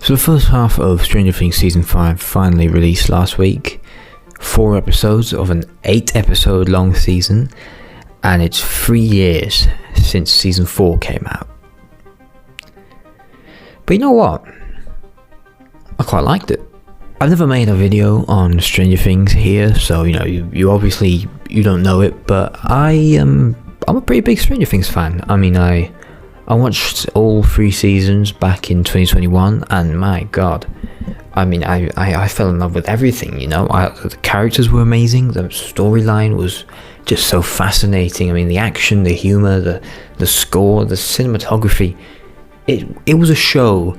So the first half of Stranger Things Season 5 finally released last week. 4 episodes of an 8-episode long season, and it's 3 years since Season 4 came out. But you know what? I quite liked it. I've never made a video on Stranger Things here, so you obviously don't know it, but I'm a pretty big Stranger Things fan. I mean, I watched all 3 seasons back in 2021, and my god, I mean, I fell in love with everything, the characters were amazing, the storyline was just so fascinating. I mean, the action, the humor, the score, the cinematography, it was a show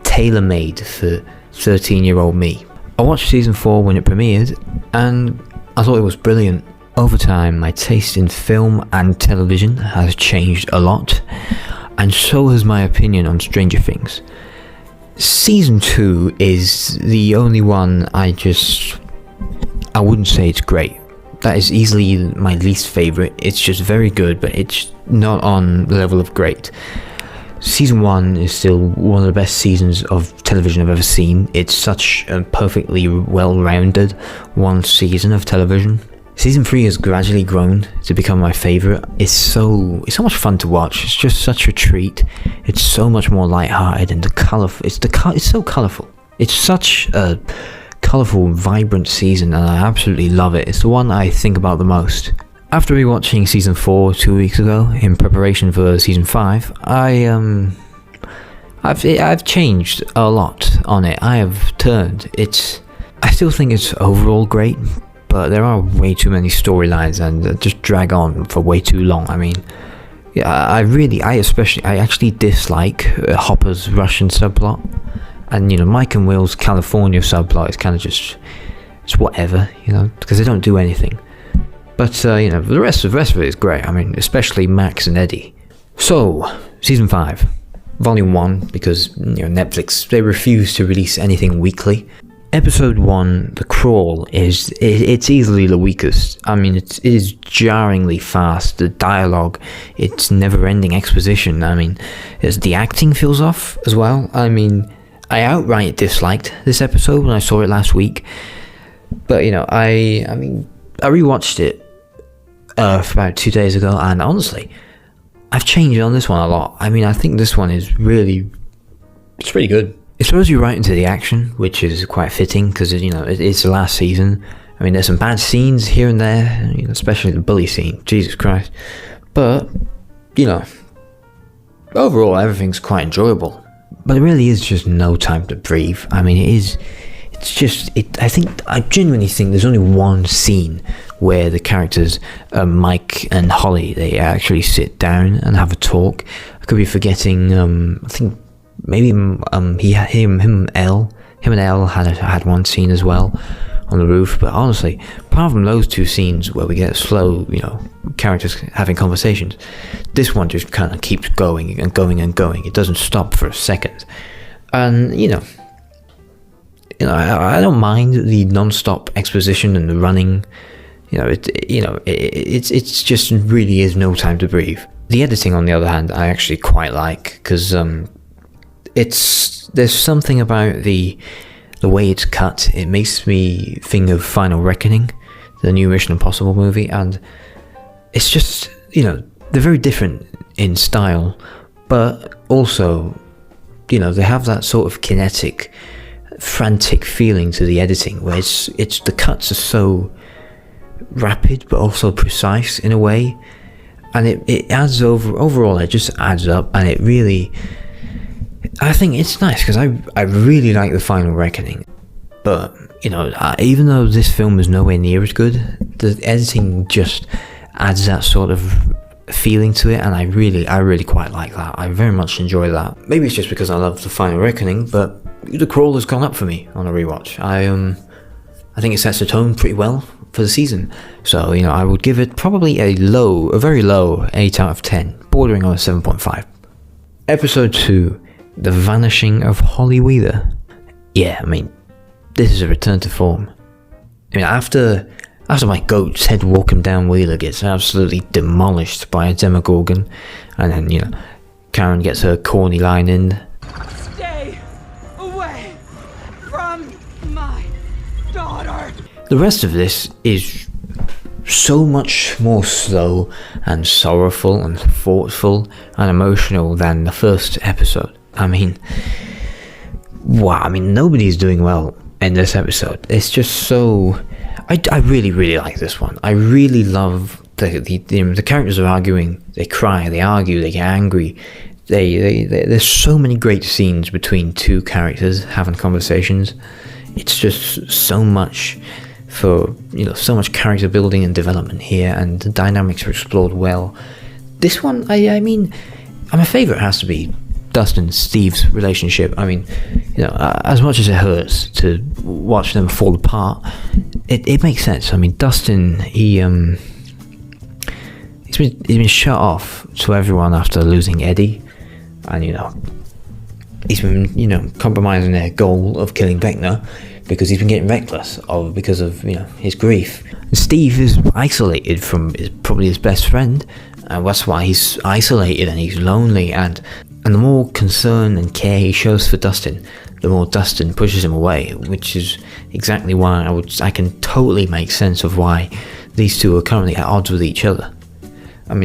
tailor-made for 13-year-old me. I watched season 4 when it premiered, and I thought it was brilliant. Over time, my taste in film and television has changed a lot, and so has my opinion on Stranger Things. Season 2 is the only one I wouldn't say it's great. That is easily my least favourite. It's just very good, but it's not on the level of great. Season 1 is still one of the best seasons of television I've ever seen. It's such a perfectly well-rounded one season of television. Season 3 has gradually grown to become my favourite. It's so much fun to watch. It's just such a treat. It's so much more light-hearted, and it's so colourful. It's such a colourful, vibrant season, and I absolutely love it. It's the one I think about the most. After rewatching Season 4 2 weeks ago, in preparation for Season 5, I've changed a lot on it. I have turned. I still think it's overall great, but there are way too many storylines and just drag on for way too long. I mean, yeah, I actually dislike Hopper's Russian subplot, and Mike and Will's California subplot is kind of it's whatever, because they don't do anything. But the rest of it is great. I mean, especially Max and Eddie. So, Season 5, Volume 1, because Netflix, they refuse to release anything weekly. Episode 1, The Crawl, it's easily the weakest. I mean, it is jarringly fast. The dialogue, it's never-ending exposition. I mean, the acting feels off as well. I mean, I outright disliked this episode when I saw it last week. But, I rewatched it for about 2 days ago, and honestly, I've changed on this one a lot. I mean, I think this one is it's pretty good. It throws you right into the action, which is quite fitting, because it's the last season. I mean, there's some bad scenes here and there, especially the bully scene, Jesus Christ. But, overall, everything's quite enjoyable. But there really is just no time to breathe. I mean, I genuinely think there's only one scene where the characters, Mike and Holly, they actually sit down and have a talk. I could be forgetting, I think maybe him and Elle had one scene as well on the roof. But honestly, apart from those 2 scenes where we get slow, characters having conversations, this one just kind of keeps going and going and going. It doesn't stop for a second. And I don't mind the non-stop exposition and the running. It's just really is no time to breathe. The editing, on the other hand, I actually quite like, because there's something about the way it's cut. It makes me think of Final Reckoning, the new Mission Impossible movie, and it's just they're very different in style, but also they have that sort of kinetic, frantic feeling to the editing, where it's the cuts are so rapid but also precise in a way, and it adds overall it just adds up, and it really, I think it's nice, because I really like the Final Reckoning. But even though this film is nowhere near as good, the editing just adds that sort of feeling to it, and I really quite like that. I very much enjoy that. Maybe it's just because I love the Final Reckoning, but The Crawl has gone up for me on a rewatch. I think it sets the tone pretty well for the season. So, I would give it probably a very low 8 out of 10, bordering on a 7.5. Episode 2, The Vanishing of Holly Wheeler. Yeah, I mean, this is a return to form. I mean, after my goat's head walking down Wheeler gets absolutely demolished by a Demogorgon, and then, Karen gets her corny line in. Stay away! from my daughter. The rest of this is so much more slow and sorrowful and thoughtful and emotional than the first episode. I mean, wow, nobody's doing well in this episode. It's just so... I really, really like this one. I really love the characters are arguing, they cry, they argue, they get angry. There's so many great scenes between two characters having conversations. It's just so much for, so much character building and development here, and the dynamics are explored well. This one, my favorite has to be Dustin and Steve's relationship. As much as it hurts to watch them fall apart, it makes sense. Dustin, he's been shut off to everyone after losing Eddie, and he's been compromising their goal of killing Vecna because he's been getting reckless because of his grief. And Steve is isolated from probably his best friend, and that's why he's isolated and he's lonely, and the more concern and care he shows for Dustin, the more Dustin pushes him away, which is exactly why I can totally make sense of why these two are currently at odds with each other. I'm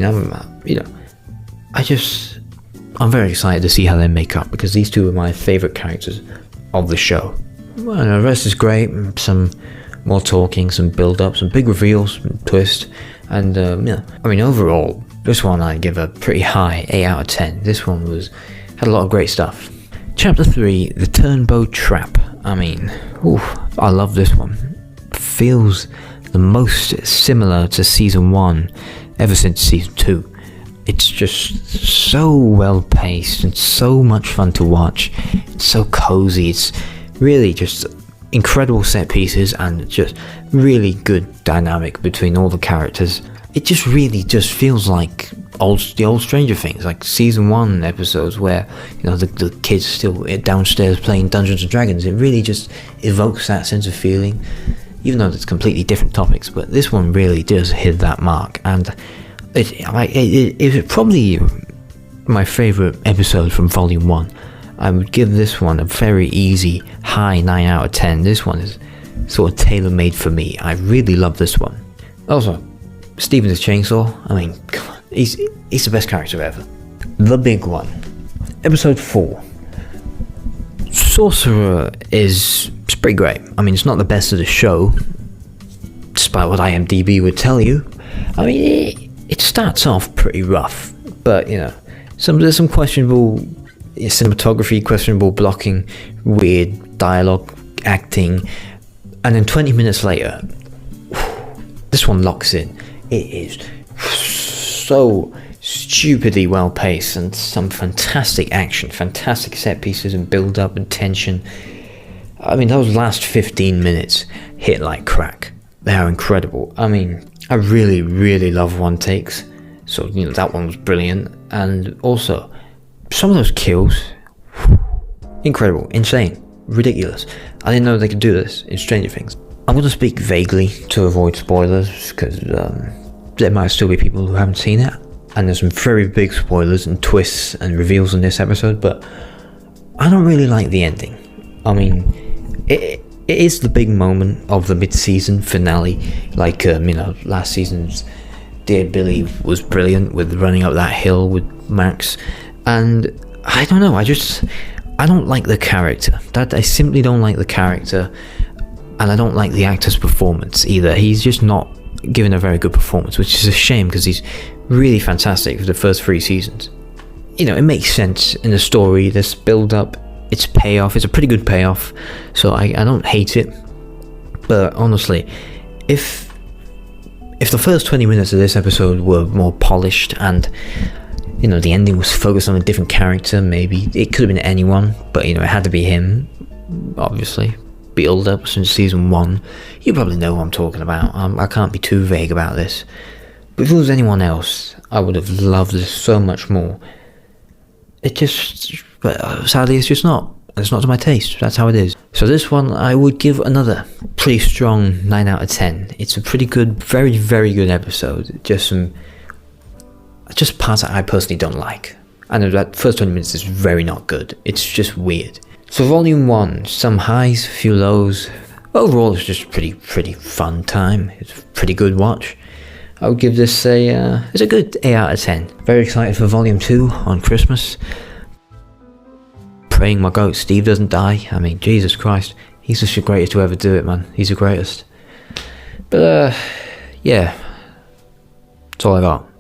very excited to see how they make up, because these two are my favourite characters of the show. Well, the rest is great. Some more talking, some build-up, some big reveals, some twist, and overall, this one I give a pretty high 8 out of 10. This one had a lot of great stuff. Chapter 3, The Turnbow Trap. I love this one. Feels the most similar to Season 1 ever since Season 2. It's just so well paced and so much fun to watch. It's so cozy. It's really just incredible set pieces and just really good dynamic between all the characters. It just really just feels like the old Stranger Things, like Season 1 episodes where the kids still downstairs playing Dungeons and Dragons. It really just evokes that sense of feeling, even though it's completely different topics. But this one really does hit that mark, and it's probably my favourite episode from Volume 1. I would give this one a very easy high 9 out of 10. This one is sort of tailor-made for me. I really love this one. Also, Steve and his chainsaw, come on, he's the best character ever. The big one. Episode 4. Sorcerer it's pretty great. It's not the best of the show, despite what IMDb would tell you. It starts off pretty rough, but there's some questionable cinematography, questionable blocking, weird dialogue, acting, and then 20 minutes later, this one locks in. It is so stupidly well paced, and some fantastic action, fantastic set pieces and build up and tension. Those last 15 minutes hit like crack. They are incredible. I really, really love one takes, so that one was brilliant. And also, some of those kills, incredible, insane, ridiculous. I didn't know they could do this in Stranger Things. I'm going to speak vaguely to avoid spoilers, because there might still be people who haven't seen it, and there's some very big spoilers and twists and reveals in this episode, but I don't really like the ending. It is the big moment of the mid-season finale, like last season's Dear Billy was brilliant with running up that hill with Max, and I don't know, I don't like the character. I simply don't like the character, and I don't like the actor's performance either. He's just not given a very good performance, which is a shame, because he's really fantastic for the first 3 seasons. It makes sense in the story, this build-up, its payoff, it's a pretty good payoff, so I don't hate it. But honestly, if the first 20 minutes of this episode were more polished, and the ending was focused on a different character, maybe it could have been anyone, but it had to be him, obviously. Build up since Season 1, you probably know what I'm talking about. I can't be too vague about this, but if it was anyone else, I would have loved this so much more. But sadly it's just not. It's not to my taste. That's how it is. So this one I would give another pretty strong 9 out of 10. It's a pretty good, very, very good episode. Just parts that I personally don't like. And that first 20 minutes is very not good. It's just weird. So volume 1, some highs, a few lows. Overall, it's just a pretty fun time. It's a pretty good watch. I would give this it's a good 8 out of 10. Very excited for volume 2 on Christmas. Praying my goat Steve doesn't die. I mean, Jesus Christ, he's just the greatest to ever do it, man. He's the greatest. But yeah, that's all I got.